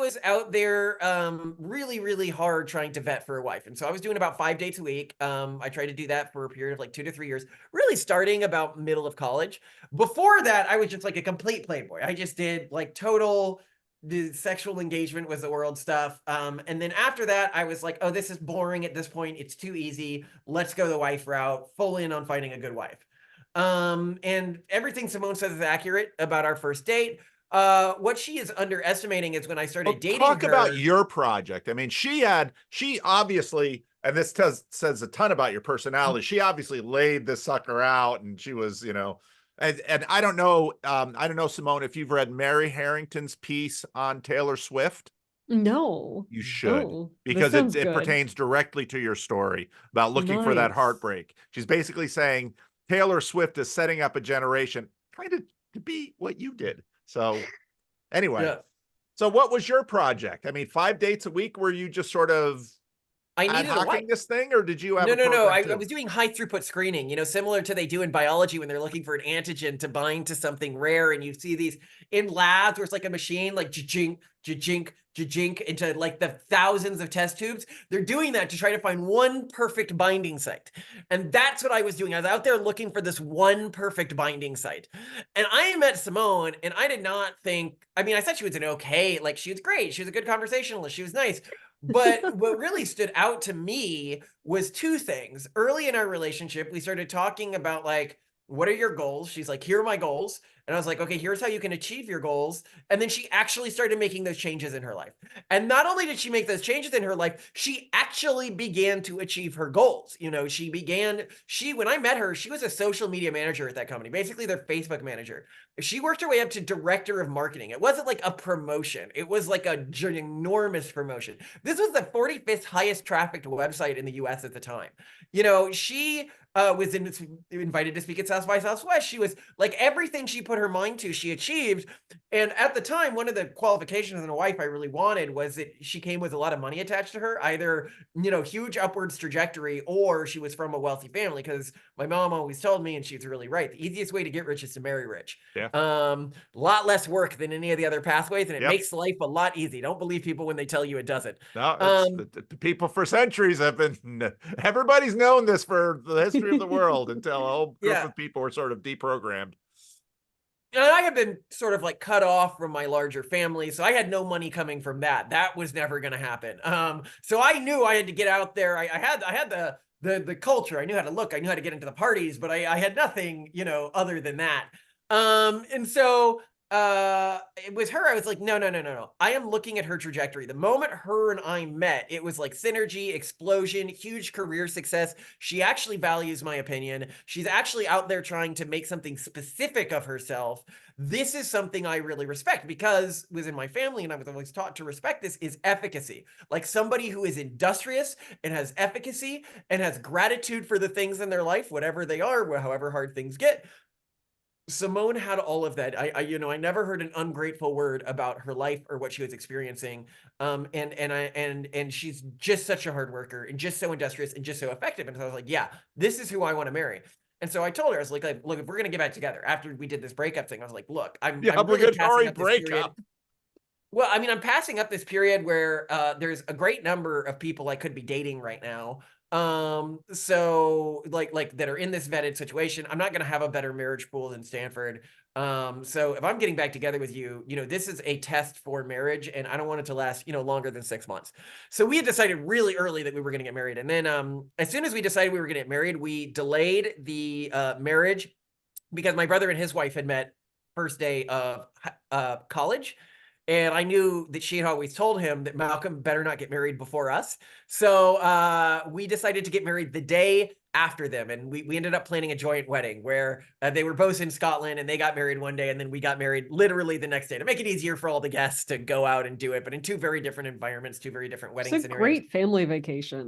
was out there really, really hard trying to vet for a wife. And so I was doing about 5 dates a week. I tried to do that for a period of like 2 to 3 years, really starting about middle of college. Before that, I was just like a complete playboy. I just did like total the sexual engagement was the world stuff. And then after that, I was like, oh, this is boring at this point. It's too easy. Let's go the wife route, full in on finding a good wife. And everything Simone says is accurate about our first date. What she is underestimating is when I started Well, dating talk about her. your project. I mean, she obviously, and this says a ton about your personality. She obviously laid this sucker out, and she was, and I don't know, Simone, if you've read Mary Harrington's piece on Taylor Swift. No. You should, Oh, this because sounds it good. pertains directly to your story about looking for that Nice. heartbreak. She's basically saying Taylor Swift is setting up a generation kind of to be what you did. So anyway, Yeah, so what was your project? I mean, 5 dates a week, were you just sort of I ad needed a wife. hocing this thing, or did you have No, a no, no. program I too? was doing high throughput screening, similar to they do in biology when they're looking for an antigen to bind to something rare. And you see these in labs where it's like a machine, like jink, jink, jink into like the thousands of test tubes. They're doing that to try to find one perfect binding site. And that's what I was doing. I was out there looking for this one perfect binding site. And I met Simone and I did not think, I mean, I thought she was an okay, like she was great. She was a good conversationalist. She was nice. But what really stood out to me was two things. Early in our relationship, we started talking about like, what are your goals? She's like, here are my goals. And I was like, okay, here's how you can achieve your goals. And then she actually started making those changes in her life. And not only did she make those changes in her life, she actually began to achieve her goals. When I met her, she was a social media manager at that company, basically their Facebook manager. She worked her way up to director of marketing. It wasn't like a promotion. It was like a enormous promotion. This was the 45th highest trafficked website in the US at the time. She was invited to speak at South by Southwest. She was like everything she put her mind to, she achieved. And at the time, one of the qualifications in a wife I really wanted was that she came with a lot of money attached to her, either, huge upwards trajectory, or she was from a wealthy family. Because my mom always told me, and she's really right, the easiest way to get rich is to marry rich. Yeah. A lot less work than any of the other pathways, and it Yep. makes life a lot easy. Don't believe people when they tell you it doesn't. No, it's the people for centuries have been, everybody's known this for the history of the world until a whole group Yeah. of people were sort of deprogrammed. And I had been sort of like cut off from my larger family, so I had no money coming from that. That was never going to happen. So I knew I had to get out there. I had the culture. I knew how to look. I knew how to get into the parties, but I had nothing, other than that. And so it was her. I was like, no, no, no, no, no. I am looking at her trajectory. The moment her and I met, it was like synergy, explosion, huge career success. She actually values my opinion. She's actually out there trying to make something specific of herself. This is something I really respect because it was in my family and I was always taught to respect this is efficacy. Like somebody who is industrious and has efficacy and has gratitude for the things in their life, whatever they are, however hard things get. Simone had all of that. I never heard an ungrateful word about her life or what she was experiencing. And she's just such a hard worker and just so industrious and just so effective. And so I was like, yeah, this is who I want to marry. And so I told her, I was like, look, if we're gonna get back together after we did this breakup thing, I was like, look, The I'm really passing obligatory up this period. breakup. Well, I mean, I'm passing up this period where there's a great number of people I could be dating right now. So like that are in this vetted situation. I'm not going to have a better marriage pool than Stanford. So if I'm getting back together with you, this is a test for marriage and I don't want it to last, longer than 6 months. So we had decided really early that we were going to get married. And then as soon as we decided we were going to get married, we delayed the marriage because my brother and his wife had met first day of college. And I knew that she had always told him that Malcolm better not get married before us. So we decided to get married the day after them. And we ended up planning a joint wedding where they were both in Scotland and they got married one day. And then we got married literally the next day to make it easier for all the guests to go out and do it. But in two very different environments, two very different wedding It's a scenarios. great family vacation.